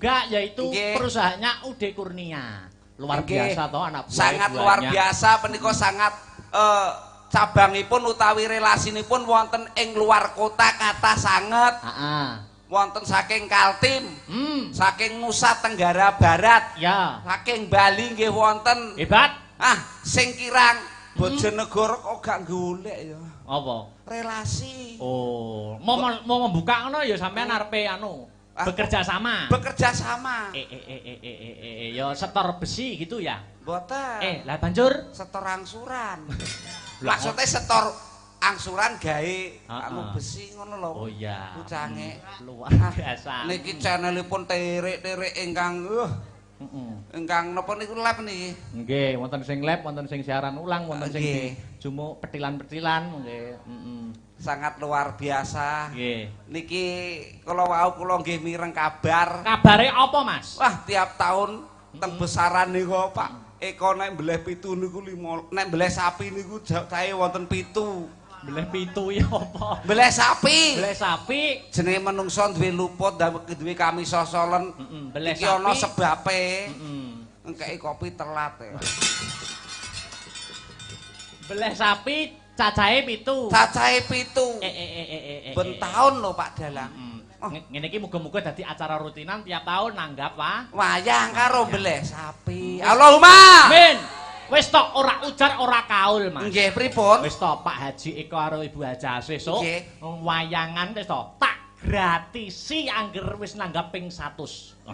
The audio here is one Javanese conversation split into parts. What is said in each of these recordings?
juga yaitu perusahaannya UD Kurnia. Luar biasa toh anak buah. Sangat luar biasa punika sangat cabangipun utawi relasinipun wonten ing luar kota kathah sanget. Wonten saking Kaltim, saking Nusa Tenggara Barat, saking Bali nggih wonten. Hebat. Sing kirang Bojonegoro kok gak golek ya. Apa? Relasi. Oh, mau membuka ngono ya sampean arepe anu. Bekerja sama. Bekerja sama. Ya setor besi gitu ya. Mboten. Lah banjur setor angsuran. Maksudnya setor angsuran gawe anu besi ngono lho. Oh iya. Kucange luar biasa. Niki channelipun terik-terik ingkang ingkang napa niku live niki. Nggih, wonten sing live, wonten sing siaran ulang, wonten sing jumuk petilan-petilan nggih. Sangat luar biasa. Nggih. Niki kula wau kula nggih mireng kabar. Kabare apa, Mas? Wah, tiap tahun teng besaran niku Pak Eko nek mbleh 7 niku 5, nek mbleh sapi niku cahe wonten 7. Mbleh 7 ya apa? Mbleh sapi. Mbleh sapi. Jenenge menungso duwe luput, duwe kami sosolen. Mbleh sapi. Iki ana sebabe. Engkeki kopi telat ya. Mbleh sapi cacahe 7. Cacahe 7. Ben taun lho Pak Dalang. Ngene iki muga-muga dadi acara rutinan tiap tahun nanggap wayang karo mbleh sapi. Allahumma. Amin. Wis tok ora ujar ora kaul, Mas. Nggih, pripun? Wis tok Pak Haji Eko karo Ibu Haja sesuk wayangan wis tok tak gratisi angger wis nanggap ping 100.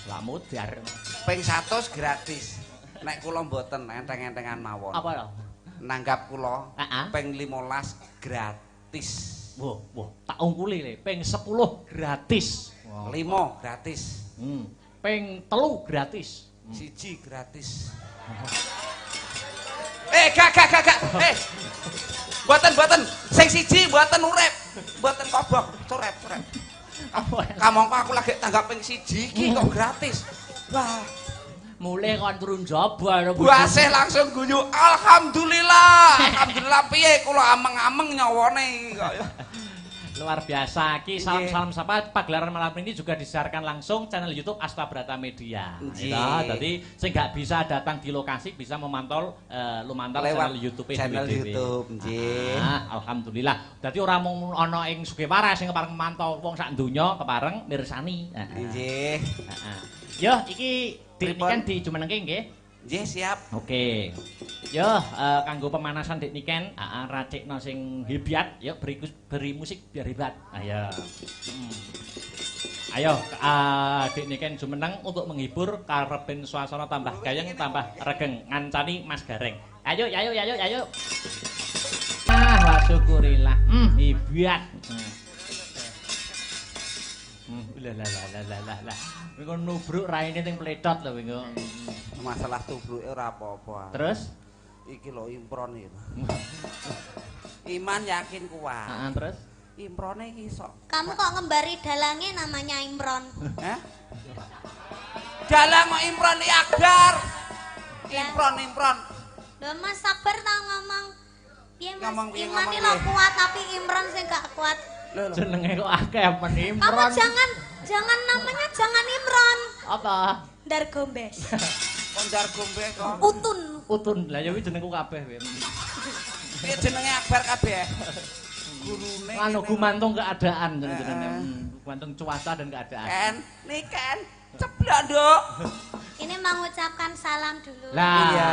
Lah mudar. Ping 100 gratis. Nek kula mboten enteng-entengan mawon. Apa lho? Nanggap kula ping 15 gratis. Wah, tak ungkuli le, ping 10 gratis. 5 gratis. Ping 3 gratis. 1 gratis. Gak. Mboten. Sing 1 mboten urip. Mboten kobok, curep. Kamangka aku lagi tanggap ping 1 iki kok gratis. Wah, mulai kon turun jaba. Buasih langsung guyu. Alhamdulillah. Alhamdulillah piye kula ameng-ameng nyawane kaya. Luar biasa. Ki salam-salam sapa pagelaran malam ini juga disiarkan langsung channel YouTube Asta Brata Media. Ya, jadi sing gak bisa datang di lokasi bisa memantau lumantar channel YouTube nggih. Alhamdulillah. Dadi ora mung ana ing Sugihwaras sing kepareng mantau wong sak donya kepareng mirsani. Nggih. Yo, iki kan dijumenengke nggih. Nggih, siap. Oke. Yo, kanggo pemanasan Dik Niken, racikno sing hebat, yo beri musik biar hebat. Ayo. Ayo, Dik Niken jumeneng untuk menghibur karepen suasana tambah gayeng, tambah regeng, ngancani Mas Gareng. Ayo. Wah, syukurillah. Hebat. Lah. Wingo nubruk raine teng pledot lho wingo. Masalah tubruke ora apa-apa. Terus iki lho impron iki. Iman yakin kuat. Terus improne iki sok. Kamu kok ngembari dalange namanya Imron? Dalang kok Imron Akbar. Imron. Lho Mas sabar ta ngomong. Piye Mas? Iman iki lho kuat tapi Imron sing gak kuat. Jenenge kok akeh men Imron. Kamu jangan namanya jangan Imron. Apa? Ndar Gombes. Kondar Gombes kok. Utun. Lah ya kuwi jenengku kabeh kowe. Piye jenenge Akbar kabeh? Gurune. Anu gumantung keadaan jenenge. Gumantung cuaca dan keadaan. Ken, ceblok, Nduk. Ini mengucapkan salam dulu. Lah. Iya.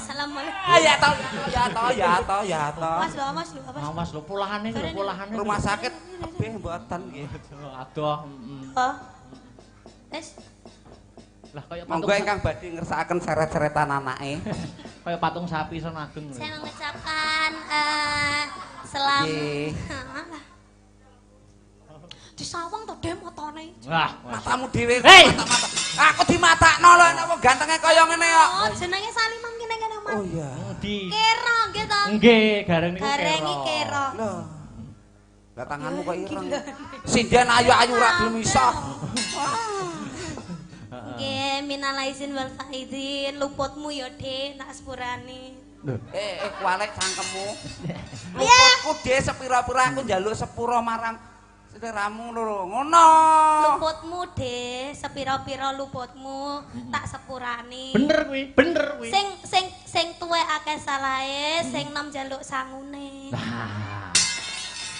Assalamualaikum. Ya toh. Mas lho polahane Rumah sakit kabeh mboten nggih. Adoh. Oh. Wes. Lah kaya patung. Monggo ingkang badhe ngersakaken seret-seretan anake. Kaya patung sapi sono ageng. Saya mengucapkan selamat. Disawang to Dem matane. Wah, matamu dhewe mata-mata. Aku dimatakno lho nek wong gantenge kaya ngene kok. Oh, jenenge Salimam kene-kene Mas. Oh iya. Kero nggih to? Nggih, gareng niku kero. Garengi kero. Lho. Lah tanganmu kok ireng. Sinden ayu-ayu ra gelem iso. Nggih, minal aizin wal faizin, luputmu ya Dik, nak sepurane. Kualek cangkemmu. Luputku Dik sepira-pira aku njaluk sepura marang sederamu lho. Ngono luputmu, De, sepira-pira luputmu tak sepurani. Bener kuwi. Sing tuwek akeh salahe, sing nom njaluk sangune. Nah.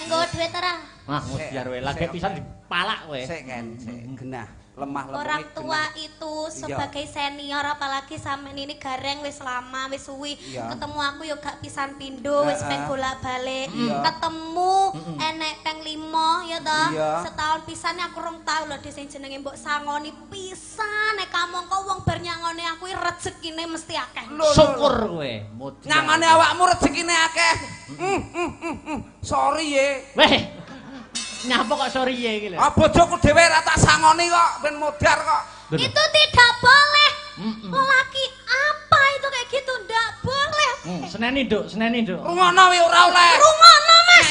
Nggo dhuwit ora? Wah, mutiar wae lagi pisan dipalak kowe. Sik kan, genah. Lemah lemah Orang tua itu sebagai senior apalagi sampean ini gareng wis lama wis suwi ketemu aku yo gak pisan pindho wis peng bolak-balik ketemu enek peng 5 ya toh setahun pisan aku rong tau lho sing jenenge mbok sangoni pisan nek kamangka wong bar nyangoni aku rezekine mesti akeh syukur kowe nyangoni awakmu rezekine akeh sorry ye weh nyapa kok sorry ye iki lho. Ah bojoku dhewe ra tak sangoni kok ben modar kok. Itu tidak boleh. Lelaki apa itu kayak gitu ndak boleh. Seneni, Nduk, seneni, Nduk. Rungono wi ora oleh. Rungono, Mas.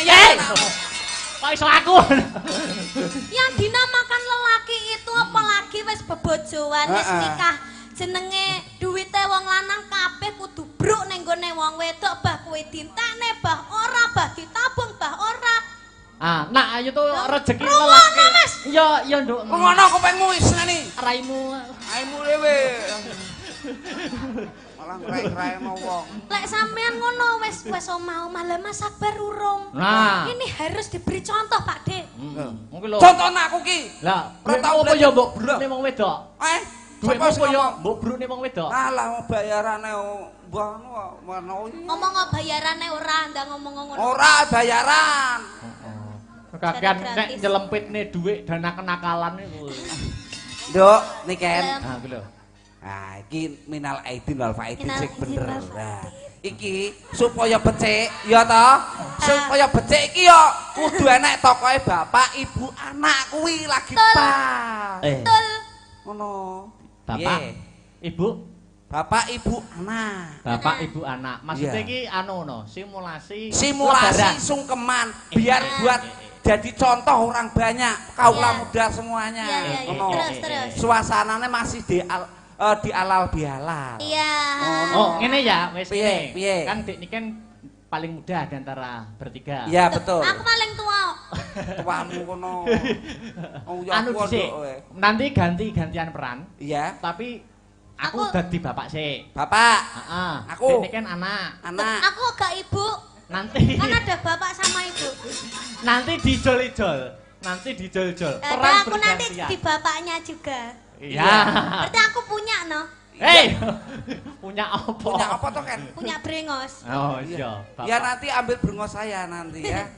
Kok iso aku? Yang dinamakan lelaki itu apalagi wis bebojoan, wis nikah. Jenenge duwite wong lanang kabeh kudu bruk ning gone wong wedok bah kowe dintekne bah ora bah ditabung bah ora. Ah, nak ayo tuh rezeki lelaki. Iya, iya, Nduk. Ngono kupingmu wis neni. Raimu. Raimu dhewe. Malah ngrai-ngraino wong. Lek sampean ngono wis omah-omah lah Mas Akbar urung. Nah. Ini harus diberi contoh, Pak De. Mungkin lho. Contohna aku ki. Lah, apa ya mbok brukne wong wedok? Duit apa ya mbok brukne wong wedok? Alah bayarane mbah ngono. Ngomong bayarane ora, ndak ngomong ngono. Ora bayaran. Kakean nek nyelempitne dhuwit dana kenakalan niku. Nduk, Niken. Ah, iki lho. Ah, iki minal aidin wal faidin sing bener. Nah, iki supaya becik ya toh. Supaya becik iki ya kudu enek tokohe bapak, ibu, anak kuwi lagi pas. Betul. Ngono. Bapak, ibu, bapak, ibu, anak. bapak, ibu, anak. Maksudnya iki anu no, simulasi sungkeman biar buat jadi contoh orang banyak kaula muda semuanya. Terus. Suasananya masih di alal bihalal. Iya. Oh, ngene ya, wis piye? Kan Dik niki kan paling muda di antara bertiga. Iya, betul. Aku paling tua. Tuamu kono. Oh, anu dhisik. Nanti ganti-gantian peran. Iya. Tapi aku dadi bapak sik. Bapak. Heeh. Aku. Dik niki kan anak. Aku gak ibu. Nanti kan ada bapak sama ibu. Nanti dijol-jol. Peran aku nanti di bapaknya juga. Iya. Berarti aku punya no. Hei. Punya apa? Punya apa toh kan? Punya brengos. Oh iya. Ya nanti ambil brengos saya nanti ya.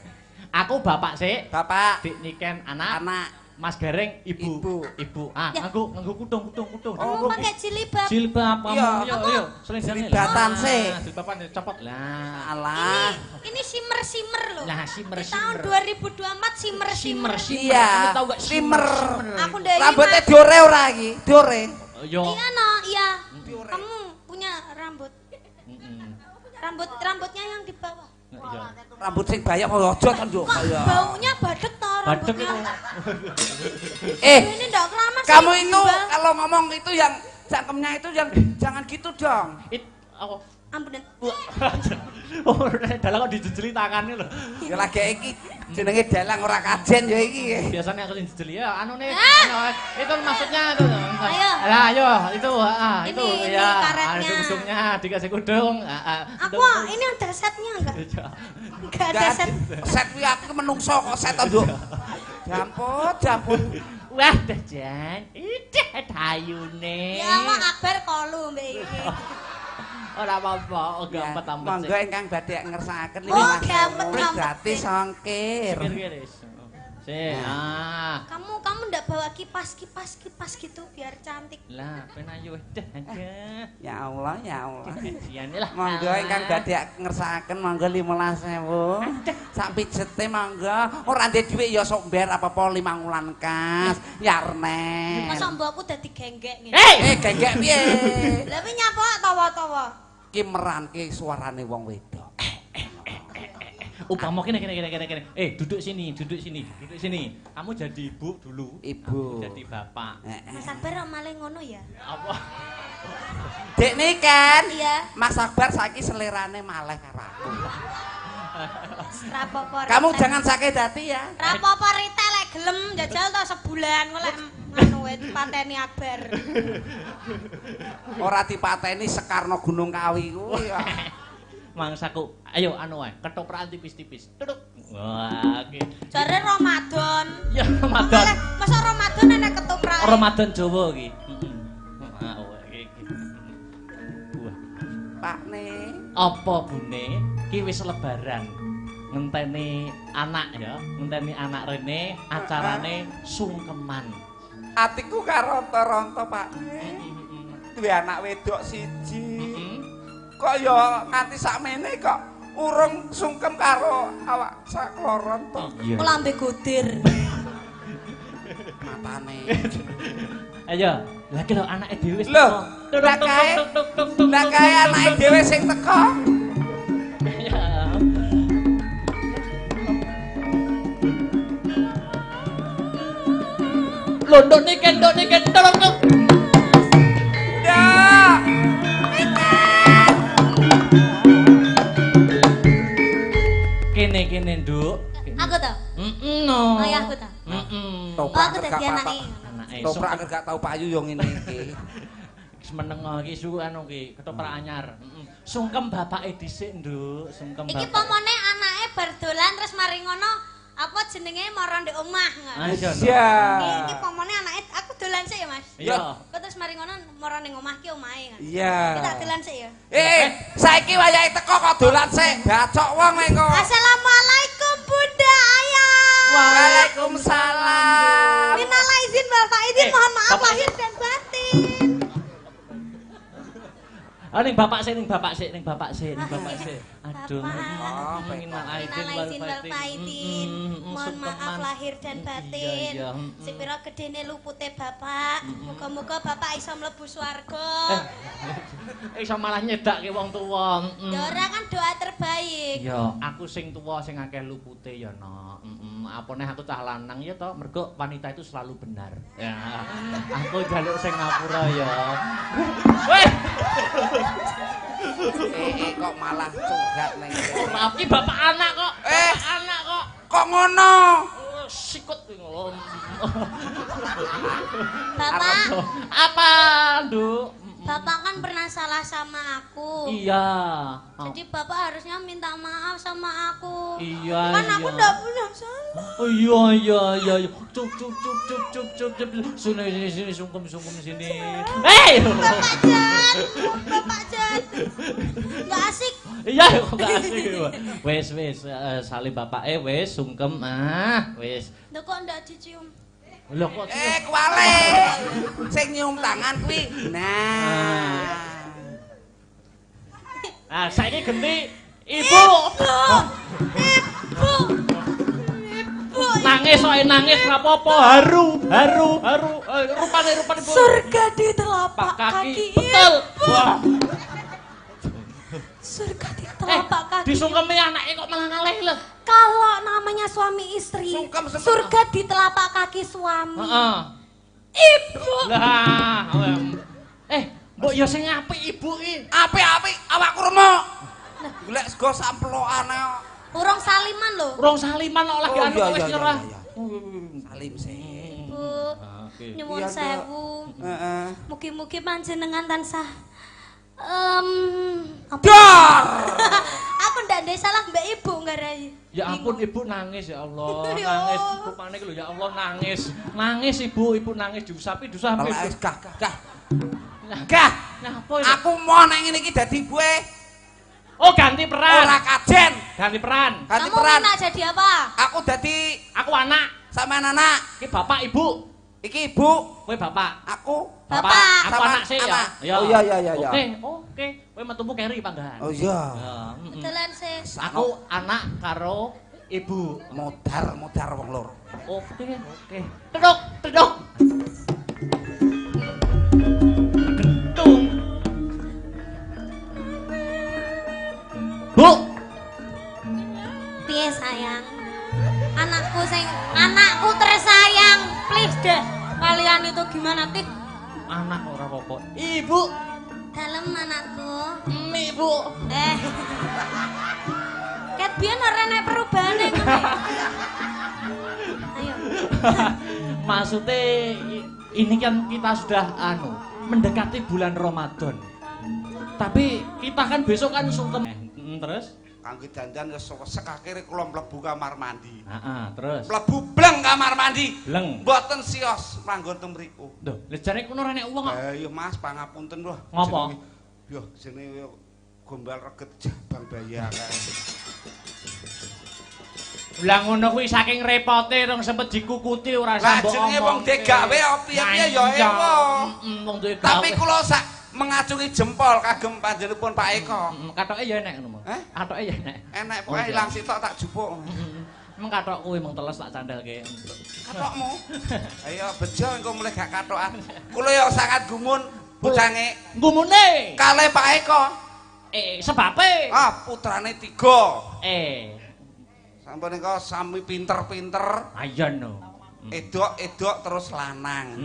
Aku bapak sik. Bapak. Dik Niken anak. Mas Gareng ibu. Ah, nganggo kutung. Oh, pakai jilbab. Jilbab kamu. Yo. Selendangnya. Jilbatan sih. Jilbaban copot lah. Alah. Ini shimmer loh. Nah, shimmer. Tahun 2024 shimmer. Iya. Tahu gak shimmer. Aku udah rambutnya diore ora iki? Diore. Yo. Iya no, iya. Kamu punya rambut. Rambutnya yang di bawah. Rambut sing banyak kok aja kan yo. Baunya badek toh rambutnya. Ini ndak kelamaan. Kamu itu kalau ngomong itu yang cangkemnya itu yang jangan gitu dong. Apa? Ampunan. Oh, dalang kok dijejeli tangane lho. Ya lagi iki jenenge dalang ora kajen ya iki. Biasanya aku sing dijejeli ya anu nih. Itu maksudnya itu. Ayo. Lah, ayo itu itu ya. Ada kudungnya dikasih kudung. Aku ini ada setnya enggak? Enggak ada set. Set kuwi aku menungso kok set to, Nduk. Jamput. Wah, Jan. Ideh dayune. Ya Allah Akbar kolu mbek iki. Ora apa-apa, gampet-ampet. Monggo ingkang badhe ngersakaken Oh, gampet-ampet. gratis ongkir. Kamu ndak bawa kipas gitu biar cantik. Lah, ben ayo dah. Ya Allah. Lah. Monggo ingkang badhe ngersakaken monggo 15.000. Sak pijete monggo. Ora ndek dhuwit ya sok mber apa-apa 5 wulan kas. Yarnen. Mosok mbokku dadi genggek ngene. Genggek piye? Lah piye nyapa tawa-tawa? Ki meranke suarane wong wedok. Upama kene. Duduk sini. Kamu jadi ibu dulu. Ibu. Jadi bapak. Mas Akbar malah ngono ya? Apa? Dek Niken. Iya. Mas Akbar saiki selerane maleh karo aku. Rapopo. Kamu jangan sakit hati ya. Rapopo ritel gelem jajal ta sebulan kok lek anu wae dipateni Akbar. Ora dipateni Sekarno Gunung Kawi kuwi ya. Mangsaku, ayo anu wae, ketoprak tipis-tipis. Tuduk. Wah, iki. Jare Ramadan. Ya Ramadan. Masa Ramadan enek ketoprak. Ramadan Jawa iki. Heeh. Iki. Buah. Pakne. Apa bune? Ki wis lebaran. Ngenteni anak ya, ngenteni anak rene acarane sungkeman. Atiku karonto-ronto Pakne. Duwe anak wedok siji. Kok ya nganti sakmene kok urung sungkem karo awak sakloron to. Kok lambe godir. Matane. Ayo, lagi lho anake dhewe wis Lho, teko. Lah kae anake dhewe sing teko. Ya. Londok niki tolong. Ya. Kene, Nduk. Aku to. No. Ayahku to. Aku dadi anake. Toprak anggere gak tau payu yo ngene iki. Wis meneng iki su anu ki, ketoprak anyar. Sungkem bapake dhisik, Nduk. Sungkem bapak. Iki pomone anake bar dolan terus mari ngono apa jenenge mara ndek omah. Iya. Iki pomone anake aku dolan sik ya, Mas. Iya. Kok terus mari ngono mara ning omah ki omahe kan. Iya. Kita dolan sik ya. Saiki wayahe teko kok dolan sik. Bacok wong engko. Assalamualaikum Bunda Ayah. Waalaikumsalam. Minal izin Bapak izin mohon maaf lahir dan batin. Ning bapak sik. Aduh. Minal izin wal faizin. Mohon maaf lahir dan batin. Sepira gedene lupute Bapak. Muga-muga Bapak iso mlebu swarga. Iso malah nyedake wong tuwa. Ya ora kan doa terbaik. Ya, aku sing tuwa sing akeh lupute ya, Nok. Apa neh aku cah lanang ya toh, mergo wanita itu selalu benar. Ya. Aku jaluk sing ngapura ya. Weh. Kok malah curhat ning. Maaf ki bapak anak kok. Anak kok. Kok ngono? Sikut Bapak, apa, Nduk? Bapak kan pernah salah sama aku. Iya. Jadi Bapak harusnya minta maaf sama aku. Iya. Kan aku enggak punya salah. Oh iya. Cuk. Sini sungkem sini. Hei! Bapak Jan. Enggak asik. Iya, kok enggak asik. Wes salim bapake wes sungkem wes. Lho kok enggak dicium? Lho kok Kuwale. Sing nyium tangan kuwi. Nah. Saiki genti Ibu. Nangis nangis ora apa-apa, haru. Rupane Ibu. Surga di telapak kaki. Betul. Wah. Surga di telapak kaki. Disungkemi anake kok malah ngalih lho. Kalau namanya suami istri, surga di telapak kaki suami. Heeh. Ibu. Lah, mbok ya sing apik Ibu iki. Apik awakku remuk. Golek sego samplokane kok. Urung saliman lho. Urung saliman kok lagi anu wis nyerah. Salim sih. Bu, nyuwun sewu. Heeh. Mugi-mugi panjenengan tansah aku ndak ndek salah mbak Ibu ngarai. Ya ampun Ibu nangis ya Allah, nangis rupane iki lho ya Allah nangis. Nangis Ibu nangis diusapi. Gah. Napa iki? Aku mau nang ngene iki dadi ibuke. Oh, ganti peran. Ora kajen. Ganti peran. Kamu nak jadi apa? Aku anak. Sama anak. Iki bapak Ibu. Iki ibu. Kowe bapak. Aku. Bapak. Aku anak sih ya. Oh iya. Oke. Kowe metumu keri panggahan. Oh iya. Betulan sis. Aku anak karo ibu. Modar wong loro. Oke. Tedok. Gentung. Bu. Piye sayang? Anakku tersayang. Please deh. Kalian itu gimana sih? Anak ora apa-apa. Ibu. Dalem anakku. Ibu. Ket biyen ora enek perubahane ngono. Ayo. Maksudnya ini kan kita sudah mendekati bulan Ramadan. Tapi kita kan besok kan sungkem. Terus kangge dandan wis sek akhire kula mlebu kamar mandi. Terus mlebu bleng kamar mandi. Bleng. Mboten sios manggon teng mriku. Lho, lejane kono nek wong kok. Iya Mas, pangapunten lho. Ngopo? Yo jenenge gombal reget jabang bayar kae. Lah ngono kuwi saking repote rong sempet dikukuti ora sambok omong. Lah jenenge wong degawe piye-piye ya ewo. Wong duwe gawe. Tapi kula sak mengacungi jempol kagem panjenenganipun Pak Eko. Katoke ya enek ngono. Katoke ya enek. Enek pokoke ilang sitok tak jupuk. Meng katok kuwi mung teles tak candelke. Katokmu. Ayo bejo engko mulai gak katokan. Kula ya sangat gumun bocange. Gumune Kalih Pak Eko. Sebabe. Putrane 3. Sampun engko sami pinter-pinter. Iya no. Edok-edok terus lanang.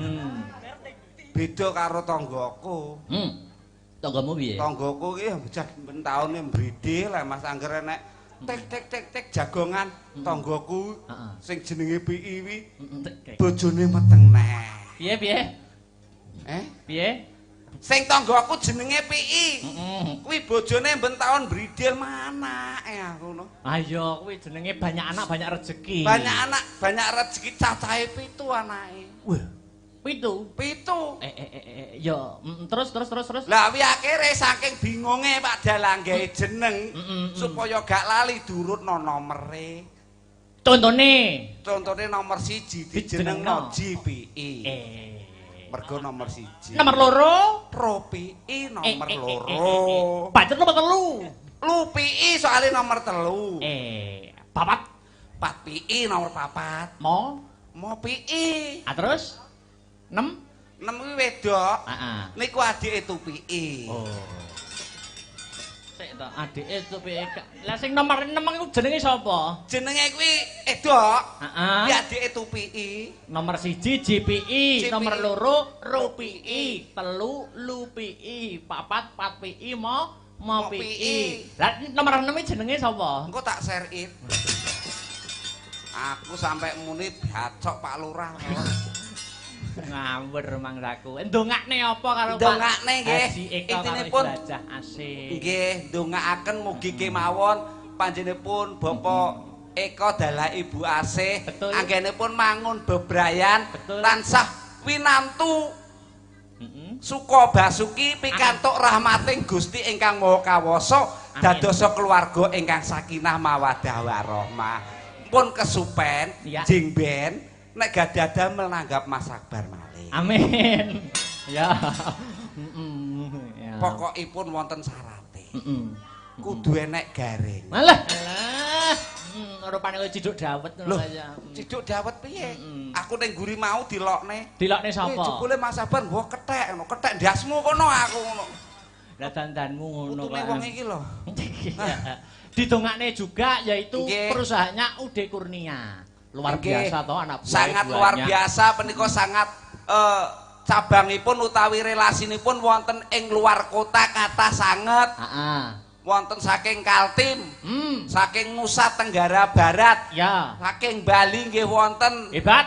Beda karo tanggaku. Tanggamu piye? Tanggaku ki bocah ben taune mbridhe lah Mas Angger enek tek jagongan tanggaku sing jenenge PI wi bojone meteng neh. Piye? Piye? Sing tanggaku jenenge PI. Kuwi bojone ben taun mbridhe manake aku ngono. Ayo kuwi jenenge banyak anak banyak rezeki. Banyak anak banyak rezeki cacahe 7 anake. Wah. 7. Ya, terus. Lah wi akhire saking bingunge Pak Dalang gawe jeneng supaya gak lali durutno nomere. Contone nomor 1 dijenengno JPI. Mergo nomor 1. Nomor 2 Ropi nomor 2. Pancet nomor 3. Lupi soalnya nomor 3. Papat. Pat PI nomor 4. Mo PI. Terus 6 kuwi wedok. Niku adike Tupi. Sik to, adike Tupi. Lah sing nomor 6 iku jenenge sapa? Jenenge kuwi edok. Kuwi adike Tupi. Nomor 1 JPI, nomor 2 Rupi, 3 Lupi, 4 PI, Mo PI. Lah nomor 6 jenenge sapa? Engko tak share it. Aku sampai muni bacok Pak Lurah. Ngawur mangsaku. Ndongakne apa karo Pak? Ndongakne nggih. Intinipun asik. Nggih, ndongakaken mugi kemawon panjenenganipun Bapak Eko dalah Ibu Asih anggenipun mangun bebrayan tansah winantu suka basuki pikantuk rahmating Gusti ingkang Maha Kawasa dadosa keluarga ingkang sakinah mawaddah warahmah. Pun kesupen jeng ben nek gadah damel nanggap Mas Akbar malih. Amin. Ya. Pokokipun wonten syarate. Kudu enek garing. Alah. Rupane kowe ciduk dawet ngono kaya. Ciduk dawet piye? Aku ning guri mau dilokne. Dilokne sapa? Jebule Mas Akbar mbok kethek ngono. Kethek ndasmu kono aku ngono. Lah dandanmu ngono kok. Utune wong iki lho. Didongakne juga yaitu perusahaannya UD Kurnia. Luar biasa toh anak buah. Sangat luar biasa punika sangat cabangipun utawi relasinipun wonten ing luar kota kathah sanget. Wonten saking Kaltim, saking Nusa Tenggara Barat, saking Bali nggih wonten. Hebat.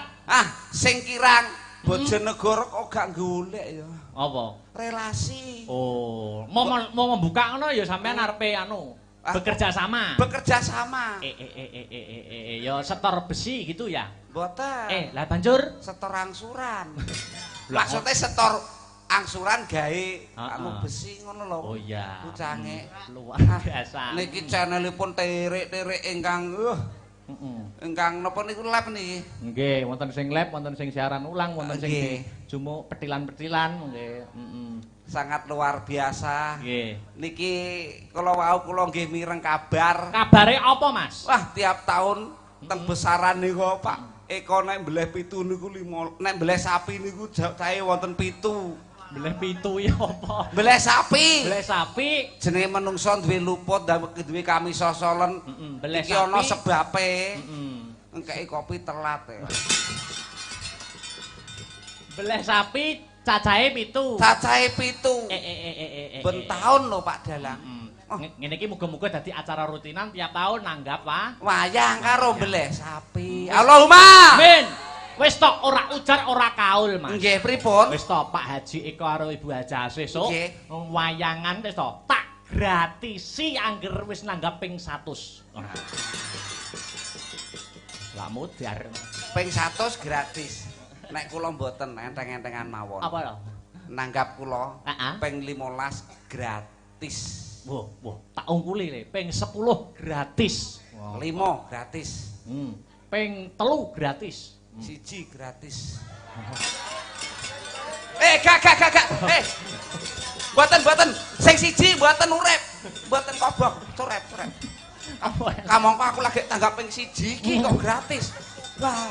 Sing kirang Bojonegoro kok gak golek ya. Apa? Relasi. Mau membuka ngono ya sampean arepe bekerja sama. Ya setor besi gitu ya? Mboten. Lah banjur setor angsuran. Maksudnya setor angsuran gawe besi ngono lho. Oh iya. Kucange luar biasa. Niki channelipun terik-terik ingkang ingkang napa niku live niki? Nggih, wonten sing live, wonten sing siaran ulang, wonten sing jumuk petilan-petilan nggih. Sangat luar biasa. Nggih. Niki kula wau nggih mireng kabar. Kabare apa, Mas? Wah, tiap tahun teng besaran niku Pak Eko nek mbleh 7 niku 5. Nek mbleh sapi niku cahe wonten 7. Mbleh 7 ya apa? Mbleh sapi. Mbleh sapi. Jenenge menungso duwe luput, duwe kami sosolen. Mbleh sapi. Iki ana sebabe. Engkeki kopi telat ya. Mbleh sapi cacahe 7. Cacahe 7. Ben taun lho Pak Dalang. Ngene iki muga-muga dadi acara rutinan tiap tahun nanggap, Pak. Wayang karo mbleh sapi. Allahumma. Amin. Wis tok ora ujar ora kaul, Mas. Nggih, pripun? Wis tok Pak Haji Eko karo Ibu Haja sesuk wayangan wis tok tak gratisi angger wis nanggap ping 100. Lah mudar. Ping 100 gratis. Nek kula mboten enteng-entengan mawon. Apa lho? Nanggap kula ping 15 gratis. Wah, tak ungkuli le, ping 10 gratis. 5 gratis. Ping 3 gratis. 1 gratis. Gak. Mboten. Sing siji mboten urip. Mboten kobong, curep. Kamangka aku lagi tanggap ping 1 iki kok gratis. Wah,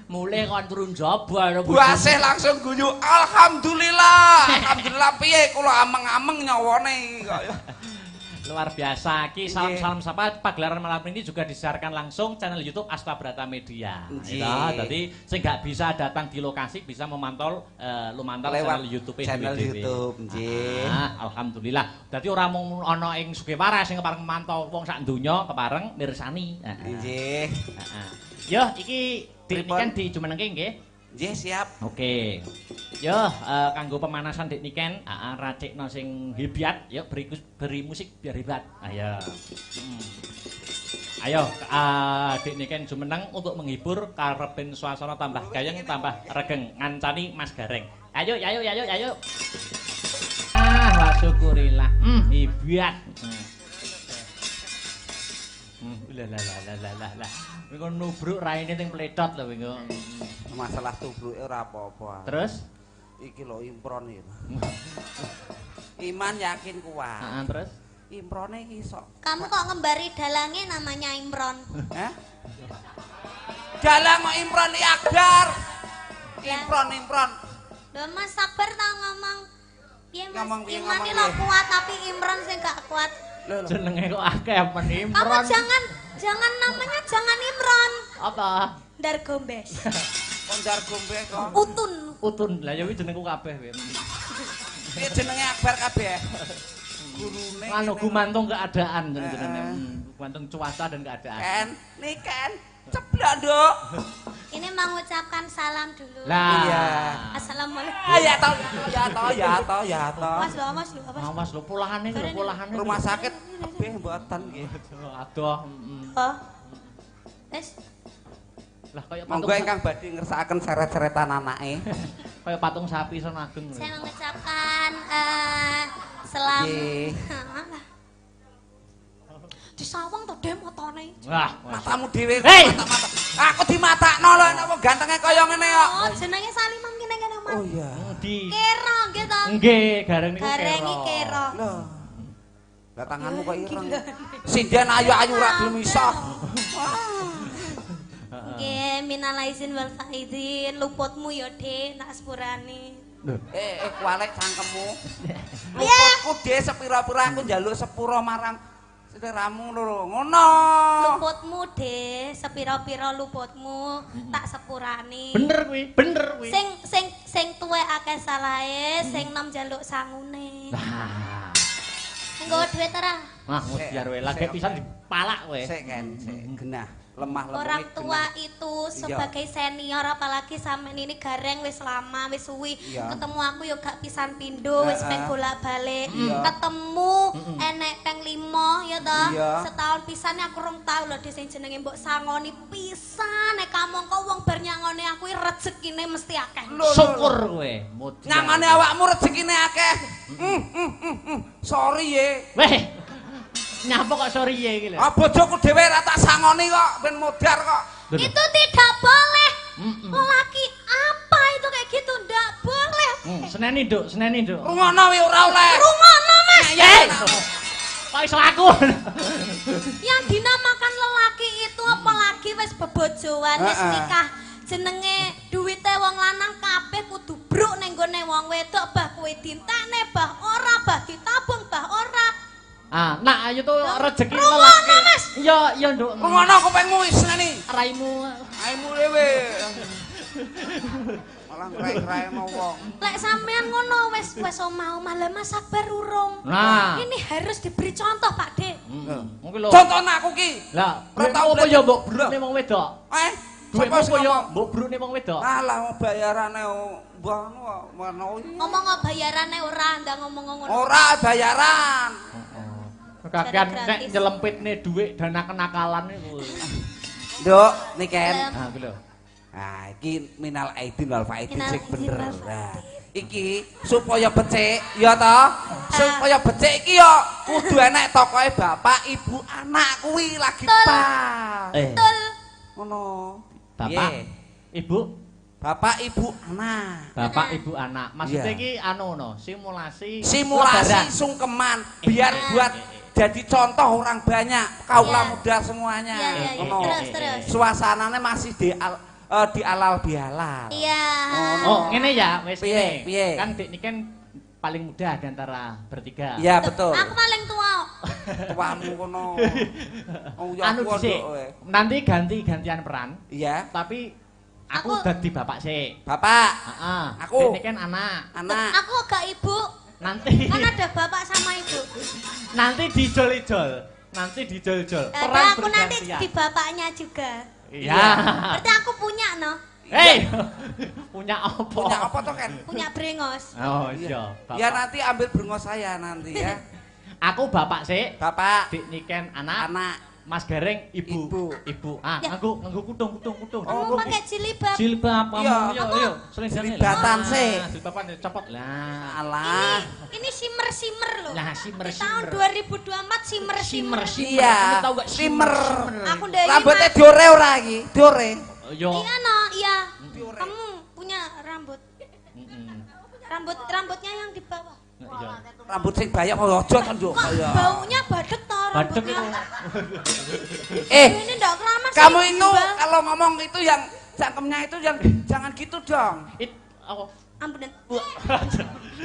mulai kon turun jaba buasih langsung guyu alhamdulillah piye kula ameng-ameng nyawane luar biasa. Ki salam sapa pagelaran malam ini juga disiarkan langsung channel YouTube Asta Brata Media. Jadi sing gak bisa datang di lokasi bisa memantau lumantar channel YouTube nggih. Alhamdulillah. Dadi ora mung ana ing Sugiwaras sing kepareng memantau wong sak donya kepareng mirsani. Nggih. Yo iki kan dijumenengke nggih. Nggih, siap. Oke. Yo kanggo pemanasan Dik Niken, racikno sing hebat, yo beri musik biar hebat. Ayo. Ayo Dik Niken jumeneng untuk menghibur karepen suasana tambah gayeng tambah regeng ngancani Mas Gareng. Ayo. Wah syukurillah. Hebat. Lah. Wingo nubruk raine teng pledot lho wingo. Masalah tubruke ora apa-apa. Terus iki lho impron iki. Iman yakin kuat. Terus improne iki sok. Kamu kok ngembari dalange namanya Imron? Hah? Dalang kok Imron Akbar. Imron. Lho Mas Akbar tau ngomong piye Mas? Iman iki ngomong lho kuat tapi Imron sing gak kuat. Jenenge kok akeh men Imron. Kamu jangan namanya jangan Imron. Apa? Dar Gombes. Kondar gombe kok. Utun. Lah ya kuwi jenengku kabeh kowe. Piye jenenge Akbar kabeh? Gurune. Anu gumantung keadaan jenenge. Gumantung cuaca dan keadaan. Ken. Ceblok, Nduk. Ini mengucapkan salam dulu. Lah. Iya. Assalamualaikum. Ya toh. Mas lho polahane. Rumah sakit kabeh mboten nggih. Aduh. Oh. Wes. Lah kaya patung. Monggo ingkang badhe ngersakaken seret-seretan anake. Kaya patung sapi son ageng. Saya mengucapkan selamat. Disawang to Dem motone. Wah, matamu dhewe mata-mata. Aku dimatakno lho napa gantenge kaya ngene kok. Oh, jenenge Saliman kene Mas. Oh iya. Kero nggih to? Nggih, gareng niku kero. Gareng iki kero. Lho. Lah tanganmu kok ireng. Sinden ayu-ayu ra gelem iso. Nggih, minal aizin wal faizin, luputmu ya, Dik, nak sepurane. Kualek cangkemmu. Luputku dhe sepira-pira aku njaluk sepura marang sederamu lho. Ngono. Luputmu, Dik, sepira-pira luputmu tak sepurane. Bener kuwi. Sing tuwek akeh salahe, sing nom njaluk sangune. Nah. Nggawa dhuwit ora? Wah, mudiyar wae. Lagi pisan dipalak kowe. Sik genah. Lemah lembut orang tua itu sebagai senior apalagi sampean ini gareng wis lama wis suwi ketemu aku yo gak pisan pindho wis peng bolak-balik ketemu enek peng 5 ya toh setahun pisan aku rong tau lho sing jenenge mbok sangoni pisan nek kamangka wong bar nyangoni aku rezekine mesti akeh syukur kowe nyangoni awakmu rezekine akeh sorry ye weh nyapa kok sorry ye iki lho. Bojoku dhewe ra tak sangoni kok ben modar kok. Itu tidak boleh. Lelaki apa itu kayak gitu ndak boleh. Seneni, Nduk, Rungono wi ora oleh. Rungono, Mas. Kok iso aku? Yang dinamakan lelaki itu apalagi wis bebojoan, wis nikah. Jenenge duwite wong lanang kabeh kudu bruk ning gone wong wedok bah kowe dintekne bah ora bah ditabung bah ora. Nah ayo tuh rezeki lelaki. Iya, Nduk. Ngono kupingmu wis ngene. Raimu dhewe. Malah ngrai-ngraino wong. Lek sampean ngono wis omah-omah lah Mas Akbar urung. Nah, ini harus diberi contoh, Pak Dik. Mungkin lho. Contohna aku ki. Lah, ora tau apa ya mbok brune wong wedok. Duitmu koyo mbok brune wong wedok. Alah bayarane mbah anu Ngomong bayarane ora ndang ngomong ngono. Ora bayaran. Kakean nek nyelempitne dhuwit dana kenakalan iku. Nduk, Niken. Ah, lho. Ah, iki minal aidin wal faidin sing bener. Nah, iki supaya becik ya toh. Supaya becik iki ya kudu enek tokohe bapak, ibu, anak kuwi lagi pas. Betul. Ngono. Bapak, ibu, bapak, ibu, anak. bapak, ibu, anak. Maksudnya iki anu no, simulasi sungkeman biar buat jadi contoh orang banyak kaula muda semuanya. Terus. Suasananya masih di alal bihalal. Iya. Oh, ngene ya, wis Piye? Kan Dik Niken paling muda di antara bertiga. Iya, betul. Aku paling tua. Tuamu kono. Oh, ya Anu dhisik. Nanti ganti-gantian peran. Iya. Tapi aku dadi bapak sik. Bapak. Heeh. Aku. Dik Niken anak. Aku agak ibu. Nanti kan ada bapak sama ibu. Nanti dijol-jol. Peran aku nanti di bapaknya juga. Iya. Berarti aku punya no. Hei. Punya apa? Punya apa toh kan? Punya brengos. Oh iya. Ya nanti ambil brengos saya nanti ya. Aku bapak sik. Bapak. Dik Niken anak. Anak. Mas Gareng ibu. Ah, ya. nganggo kutung. Oh, pakai jilbab. Jilbab kamu. Yo. Jilbatan sih. Jilbaban copot lah. Alah. Ini simmer loh. Nah, simmer. Tahun 2024 simmer. Iya. Tahu gak simmer. Aku dari rambutnya diore ora iki? Diore. Yo. Iya no, iya. Kamu punya rambut. Rambutnya yang di bawah. Rambut sing banyak kok aja to, Nduk. Baunya badek toh rambutnya. Ini ndak keramas. Kamu itu kalau ngomong itu yang cangkemnya itu yang jangan gitu dong. Apa? Ampunan.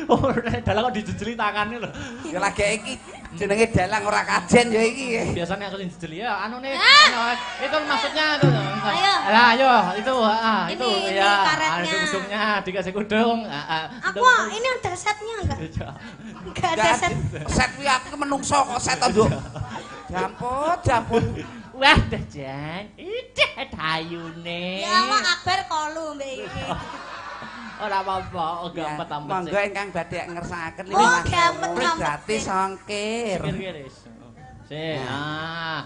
Oh, dalang kok dijejeli tangane lho. Ya lagi iki jenenge dalang ora kajen ya iki. Biasanya aku dijejeli ya anu itu maksudnya itu. Ayo. Lah ayo itu itu ini ya. karetnya. Ada kudungnya, dikasih kudung. Aku ini ada setnya enggak? Enggak ada set. Set kuwi aku menungso kok set to, Nduk. Jamput. Wah, Jan. Ide ayune. Ya Allah Akbar kolu mbek iki. Ora apa-apa, gampet-ampet. Monggo ingkang badhe ngersakaken Oh, gampet-ampet. gratis ongkir.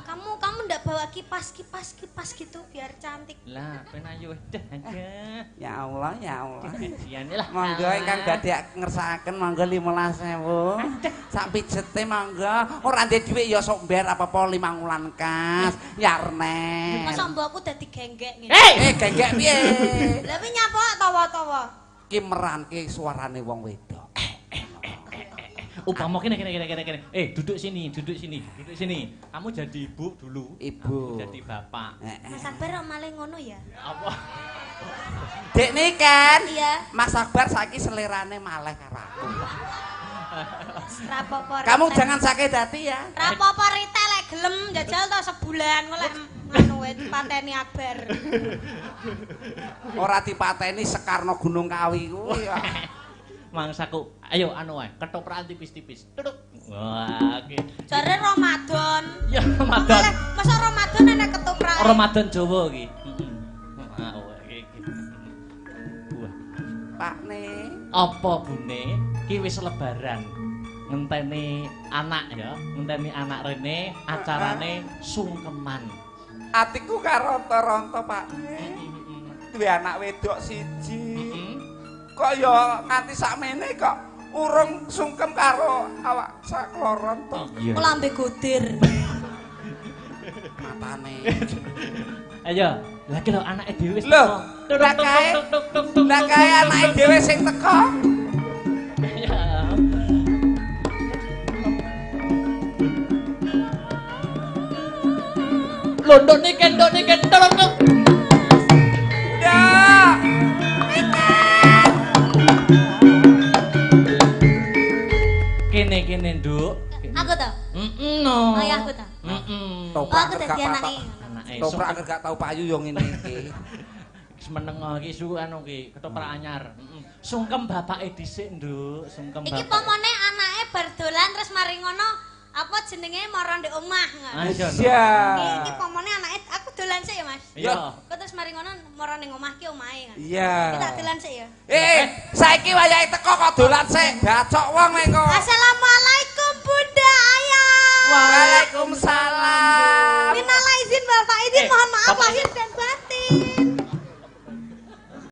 Kamu ndak bawa kipas gitu biar cantik. Lah, penayu dah aja. Ya Allah. Kasihan lah. Monggo ingkang badhe ngersakaken monggo 15.000. Sak pijete monggo. Ora ndek dhuwit ya sok mber apa-apa 5 wulan kas. Yarne. Masa mbokku dadi genggek ngene. Genggek piye? Lah piye nyapa tawa-tawa? Ki meranke suarane wong wedok. Upama kene. Duduk sini. Kamu jadi ibu dulu. Ibu. Jadi bapak. Mas Akbar malah ngono ya. Apa? Dek Niken. Iya. Mas Akbar saiki selerane maleh karo aku. Rapopo. Kamu jangan sakit hati ya. Rapopo retail lek gelem jajal to sebulan golek anu pateni Akbar. Ora dipateni Sekarno Gunung Kawi kuwi ya. Mangsaku, ayo anu wae, ketoprak tipis-tipis. Duduk. Wah, iki. Jare Ramadan. Ya Ramadan. Masa Ramadan enek ketoprak. Ramadan Jawa iki. Heeh. Iki. Buah. Pakne. Apa bune? Ki wis lebaran. Ngenteni anak ya, ngenteni anak rene acarane sungkeman. Atiku karonto-ronto, Pakne. Duwe anak wedok siji. Kok ya nganti sakmene kok urung sungkem karo awak sakloron to. Lambe godir. Matane. Ayo, lagi lho anake dhewe wis Lho, teko. lah kae anake dhewe sing teko. Lho, nduk niken tolong. Ndak. Kene, Nduk. Aku to. No. Ayahku to. Aku dadi anake. Toprak gak tau payu yo ngene iki. Wis meneng iki su anu ki, ketoprak anyar. Sungkem bapake dhisik, Nduk. Sungkem bapak. Iki pomone anake bar dolan terus mari ngono apa jenenge mara ndek omah. Iya. Iki pomone anake aku dolan sik ya, Mas. Iya. Kok terus mari ngono mara ning omah ki omahe kan. Iya. Kita dolan sik ya. Saiki wayahe teko kok dolan sik, bacok wong engko. Assalamualaikum.